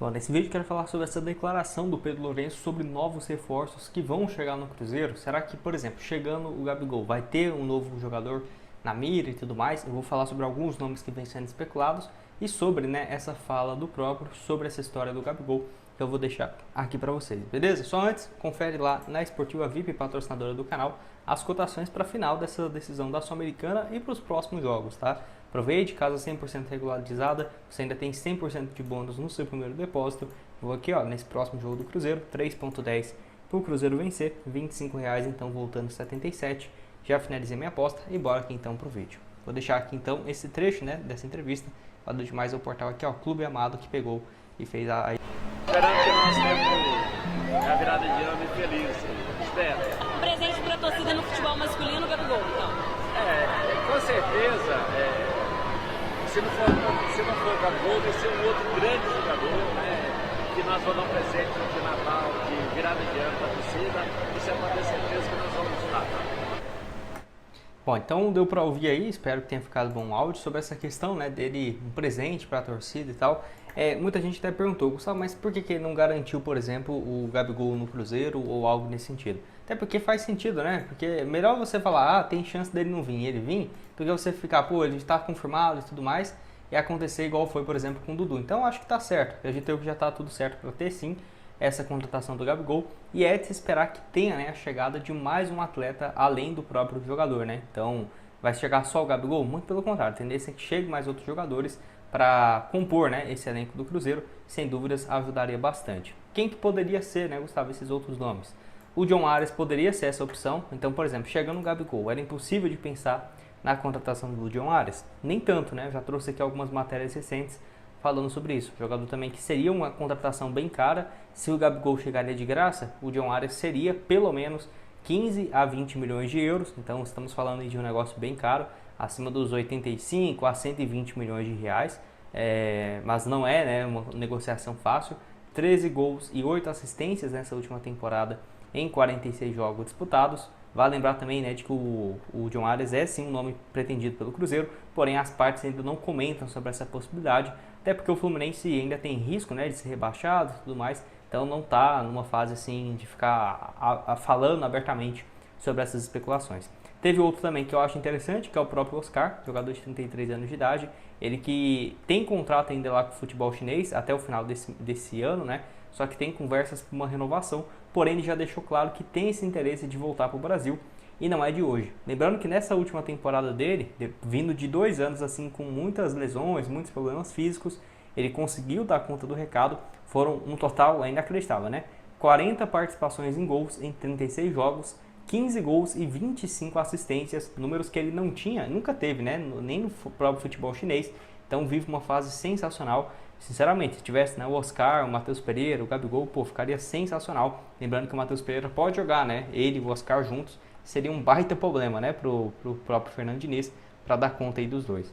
Bom, nesse vídeo eu quero falar sobre essa declaração do Pedro Lourenço sobre novos reforços que vão chegar no Cruzeiro. Será que, por exemplo, chegando o Gabigol, vai ter um novo jogador na mira e tudo mais? Eu vou falar sobre alguns nomes que vêm sendo especulados e sobre, essa fala do próprio sobre essa história do Gabigol que eu vou deixar aqui para vocês, beleza? Só antes, confere lá na Esportiva VIP, patrocinadora do canal, as cotações para a final dessa decisão da Sul-Americana e para os próximos jogos, tá? Aproveite, casa 100% regularizada, você ainda tem 100% de bônus no seu primeiro depósito. Vou aqui, ó, nesse próximo jogo do Cruzeiro, 3.10 para o Cruzeiro vencer, R$25, então voltando 77. Já finalizei minha aposta e bora aqui então pro vídeo. Vou deixar aqui então esse trecho, dessa entrevista, lá do demais o portal aqui, ó, Clube Amado, que pegou e fez a... Esperando que nós temos a virada de ano e feliz, espero. Um presente para a torcida no futebol masculino, Gabigol, então. Com certeza, se não for o Gabigol, vai ser um outro grande jogador, que nós vamos dar um presente de Natal, de virada de ano para a torcida, isso é para ter certeza que nós vamos estar. Bom, então deu para ouvir aí, espero que tenha ficado bom áudio sobre essa questão, dele um presente para a torcida e tal. Muita gente até perguntou, Gustavo, mas por que ele não garantiu, por exemplo, o Gabigol no Cruzeiro ou algo nesse sentido? Até porque faz sentido, Porque é melhor você falar, tem chance dele não vir e ele vir, do que você ficar, pô, ele está confirmado e tudo mais, e acontecer igual foi, por exemplo, com o Dudu. Então acho que tá certo, acredito que já tá tudo certo para ter sim essa contratação do Gabigol, e é de se esperar que tenha a chegada de mais um atleta além do próprio jogador, Então, vai chegar só o Gabigol? Muito pelo contrário, a tendência é que chegue mais outros jogadores para compor esse elenco do Cruzeiro, sem dúvidas ajudaria bastante. Quem que poderia ser, Gustavo, esses outros nomes? O John Arias poderia ser essa opção, então, por exemplo, chegando o Gabigol, era impossível de pensar na contratação do John Arias? Nem tanto, Já trouxe aqui algumas matérias recentes falando sobre isso. Jogador também que seria uma contratação bem cara. Se o Gabigol chegaria de graça, o John Arias seria pelo menos 15 a 20 milhões de euros. Então estamos falando de um negócio bem caro, acima dos 85 a 120 milhões de reais. Mas não é uma negociação fácil. 13 gols e 8 assistências nessa última temporada em 46 jogos disputados. Vale lembrar também de que o John Arias é sim um nome pretendido pelo Cruzeiro, porém as partes ainda não comentam sobre essa possibilidade, até porque o Fluminense ainda tem risco de ser rebaixado e tudo mais, então não está numa fase assim de ficar falando abertamente sobre essas especulações. Teve outro também que eu acho interessante, que é o próprio Oscar, jogador de 33 anos de idade, ele que tem contrato ainda lá com o futebol chinês até o final desse ano, Só que tem conversas para uma renovação, porém ele já deixou claro que tem esse interesse de voltar para o Brasil e não é de hoje. Lembrando que nessa última temporada dele, vindo de 2 anos assim com muitas lesões, muitos problemas físicos, ele conseguiu dar conta do recado, foram um total inacreditável, 40 participações em gols em 36 jogos, 15 gols e 25 assistências, números que ele não tinha, nunca teve, nem no próprio futebol chinês. Então vive uma fase sensacional. Sinceramente, se tivesse o Oscar, o Matheus Pereira, o Gabigol, ficaria sensacional. Lembrando que o Matheus Pereira pode jogar, ele e o Oscar juntos, seria um baita problema, pro próprio Fernando Diniz, para dar conta aí dos dois.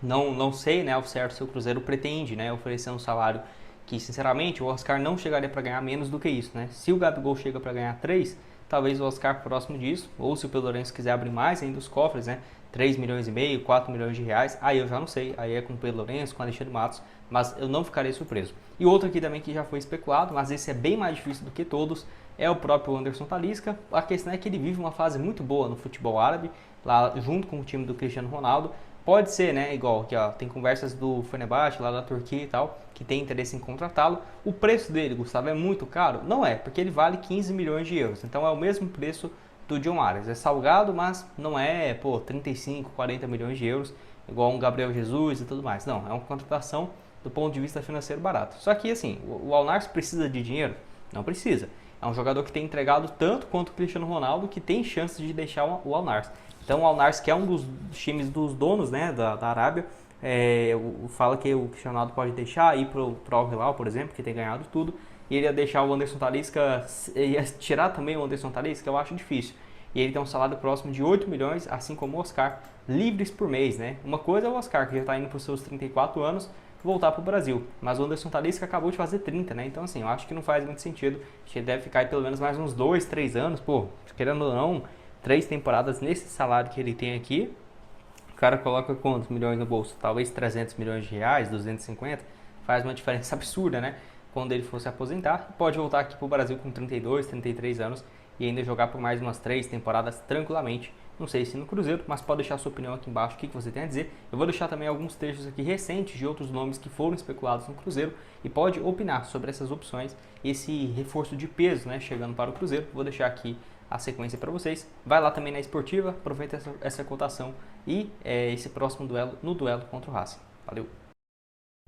Não sei, ao certo se o Cruzeiro pretende, oferecer um salário que, sinceramente, o Oscar não chegaria para ganhar menos do que isso, Se o Gabigol chega para ganhar 3, talvez o Oscar próximo disso, ou se o Pedro Lourenço quiser abrir mais ainda os cofres, 3 milhões e meio, 4 milhões de reais, aí eu já não sei, aí é com o Pedro Lourenço, com o Alexandre Matos, mas eu não ficarei surpreso. E outro aqui também que já foi especulado, mas esse é bem mais difícil do que todos, é o próprio Anderson Talisca. A questão é que ele vive uma fase muito boa no futebol árabe, lá junto com o time do Cristiano Ronaldo. Pode ser, igual aqui, ó, tem conversas do Fenerbahçe lá da Turquia e tal, que tem interesse em contratá-lo. O preço dele, Gustavo, é muito caro? Não é, porque ele vale 15 milhões de euros, então é o mesmo preço do John Arias. É salgado, mas não é, 35, 40 milhões de euros, igual um Gabriel Jesus e tudo mais. Não, é uma contratação do ponto de vista financeiro barato. Só que, assim, o Al-Nassr precisa de dinheiro? Não precisa. É um jogador que tem entregado tanto quanto o Cristiano Ronaldo, que tem chances de deixar o Al-Nassr. Então o Al-Nassr, que é um dos times dos donos da Arábia, fala que o Cristiano Ronaldo pode deixar, ir para o Al-Hilal, por exemplo, que tem ganhado tudo, e ele ia deixar o Anderson Talisca, ia tirar também o Anderson Talisca, eu acho difícil. E ele tem um salário próximo de 8 milhões, assim como o Oscar, livres por mês, Uma coisa é o Oscar, que já está indo para os seus 34 anos, voltar para o Brasil. Mas o Anderson Talisca acabou de fazer 30, Então, assim, eu acho que não faz muito sentido. Acho que ele deve ficar aí pelo menos mais uns 2, 3 anos. Querendo ou não, 3 temporadas nesse salário que ele tem aqui. O cara coloca quantos milhões no bolso? Talvez 300 milhões de reais, 250. faz uma diferença absurda, né? Quando ele for se aposentar, pode voltar aqui para o Brasil com 32, 33 anos e ainda jogar por mais umas 3 temporadas tranquilamente. Não sei se no Cruzeiro, mas pode deixar a sua opinião aqui embaixo, o que você tem a dizer. Eu vou deixar também alguns trechos aqui recentes de outros nomes que foram especulados no Cruzeiro e pode opinar sobre essas opções, esse reforço de peso, né, chegando para o Cruzeiro. Vou deixar aqui a sequência para vocês. Vai lá também na Esportiva, aproveita essa cotação e esse próximo duelo no duelo contra o Racing. Valeu!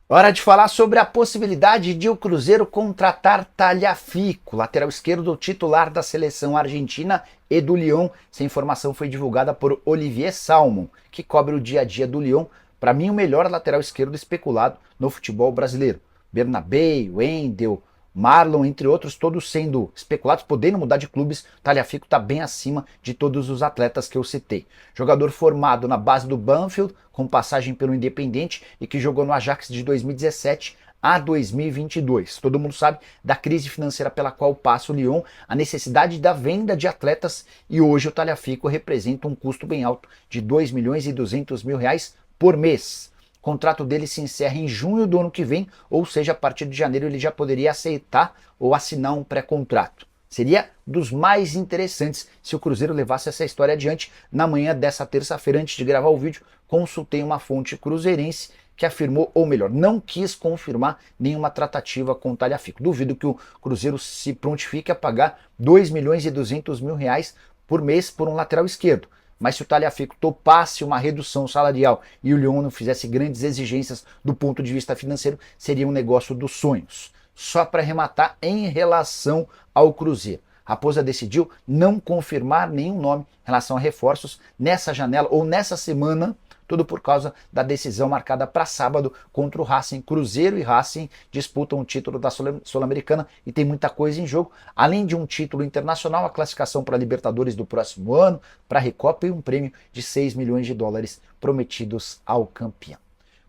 Hora de falar sobre a possibilidade de o Cruzeiro contratar Tagliafico, lateral esquerdo titular da seleção argentina e do Lyon. Essa informação foi divulgada por Olivier Salmon, que cobre o dia a dia do Lyon. Para mim, o melhor lateral esquerdo especulado no futebol brasileiro. Bernabé, Wendel, Marlon, entre outros, todos sendo especulados, podendo mudar de clubes. Tagliafico está bem acima de todos os atletas que eu citei. Jogador formado na base do Banfield, com passagem pelo Independente e que jogou no Ajax de 2017 a 2022. Todo mundo sabe da crise financeira pela qual passa o Lyon, a necessidade da venda de atletas, e hoje o Tagliafico representa um custo bem alto de 2 milhões e 200 mil reais por mês. O contrato dele se encerra em junho do ano que vem, ou seja, a partir de janeiro ele já poderia aceitar ou assinar um pré-contrato. Seria dos mais interessantes se o Cruzeiro levasse essa história adiante. Na manhã dessa terça-feira, antes de gravar o vídeo, consultei uma fonte cruzeirense que afirmou, ou melhor, não quis confirmar nenhuma tratativa com o Tagliafico. Duvido que o Cruzeiro se prontifique a pagar 2 milhões e 200 mil reais por mês por um lateral esquerdo. Mas se o Tagliafico topasse uma redução salarial e o Lyon não fizesse grandes exigências do ponto de vista financeiro, seria um negócio dos sonhos. Só para arrematar, em relação ao Cruzeiro, a Raposa decidiu não confirmar nenhum nome em relação a reforços nessa janela ou nessa semana, tudo por causa da decisão marcada para sábado contra o Racing. Cruzeiro e Racing disputam o título da Sul-Americana e tem muita coisa em jogo, além de um título internacional, a classificação para a Libertadores do próximo ano, para a Recopa e um prêmio de 6 milhões de dólares prometidos ao campeão.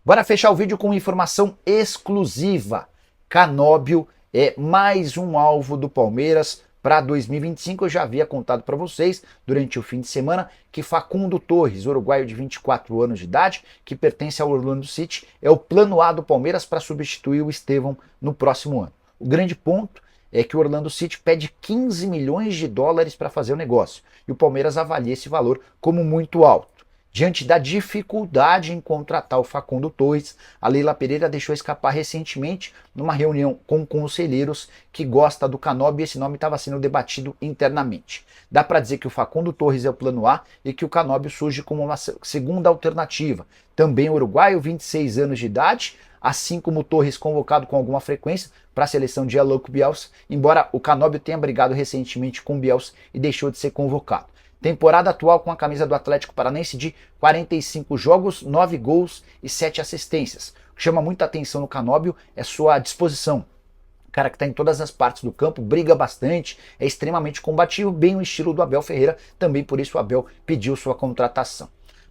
Bora fechar o vídeo com informação exclusiva. Canóbio é mais um alvo do Palmeiras para 2025. Eu já havia contado para vocês durante o fim de semana que Facundo Torres, uruguaio de 24 anos de idade, que pertence ao Orlando City, é o plano A do Palmeiras para substituir o Estevão no próximo ano. O grande ponto é que o Orlando City pede 15 milhões de dólares para fazer o negócio e o Palmeiras avalia esse valor como muito alto. Diante da dificuldade em contratar o Facundo Torres, a Leila Pereira deixou escapar recentemente numa reunião com conselheiros que gosta do Canóbio e esse nome estava sendo debatido internamente. Dá para dizer que o Facundo Torres é o plano A e que o Canóbio surge como uma segunda alternativa. Também uruguaio, 26 anos de idade, assim como o Torres convocado com alguma frequência para a seleção de Louco Bielsa, embora o Canóbio tenha brigado recentemente com o Bielsa e deixou de ser convocado. Temporada atual com a camisa do Atlético Paranaense de 45 jogos, 9 gols e 7 assistências. O que chama muita atenção no Canóbio é sua disposição. O cara que está em todas as partes do campo, briga bastante, é extremamente combativo, bem o estilo do Abel Ferreira, também por isso o Abel pediu sua contratação.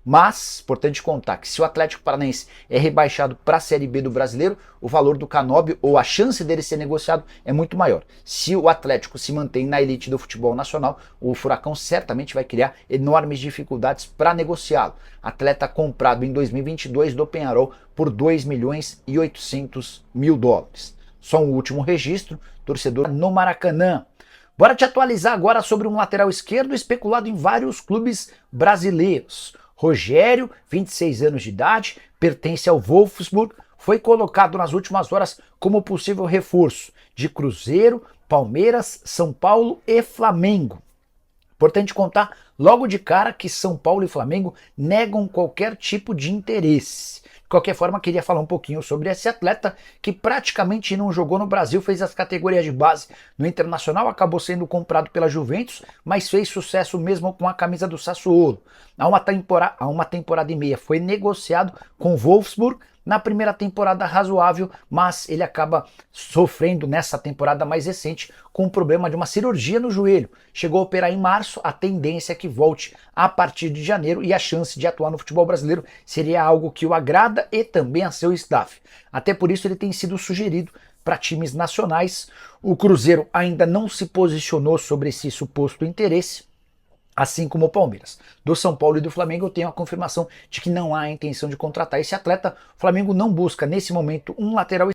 Mas, importante contar que se o Atlético Paranaense é rebaixado para a Série B do Brasileiro, o valor do Canóbio ou a chance dele ser negociado é muito maior. Se o Atlético se mantém na elite do futebol nacional, o Furacão certamente vai criar enormes dificuldades para negociá-lo. Atleta comprado em 2022 do Peñarol por 2 milhões e 800 mil dólares. Só um último registro, torcedor no Maracanã. Bora te atualizar agora sobre um lateral esquerdo especulado em vários clubes brasileiros. Rogério, 26 anos de idade, pertence ao Wolfsburg, foi colocado nas últimas horas como possível reforço de Cruzeiro, Palmeiras, São Paulo e Flamengo. Importante contar logo de cara que São Paulo e Flamengo negam qualquer tipo de interesse. De qualquer forma, queria falar um pouquinho sobre esse atleta que praticamente não jogou no Brasil, fez as categorias de base no Internacional, acabou sendo comprado pela Juventus, mas fez sucesso mesmo com a camisa do Sassuolo. Há uma temporada e meia foi negociado com o Wolfsburg, na primeira temporada razoável, mas ele acaba sofrendo nessa temporada mais recente com o problema de uma cirurgia no joelho. Chegou a operar em março, a tendência é que volte a partir de janeiro e a chance de atuar no futebol brasileiro seria algo que o agrada e também a seu staff. Até por isso ele tem sido sugerido para times nacionais. O Cruzeiro ainda não se posicionou sobre esse suposto interesse, assim como o Palmeiras. Do São Paulo e do Flamengo eu tenho a confirmação de que não há intenção de contratar esse atleta. O Flamengo não busca nesse momento um lateral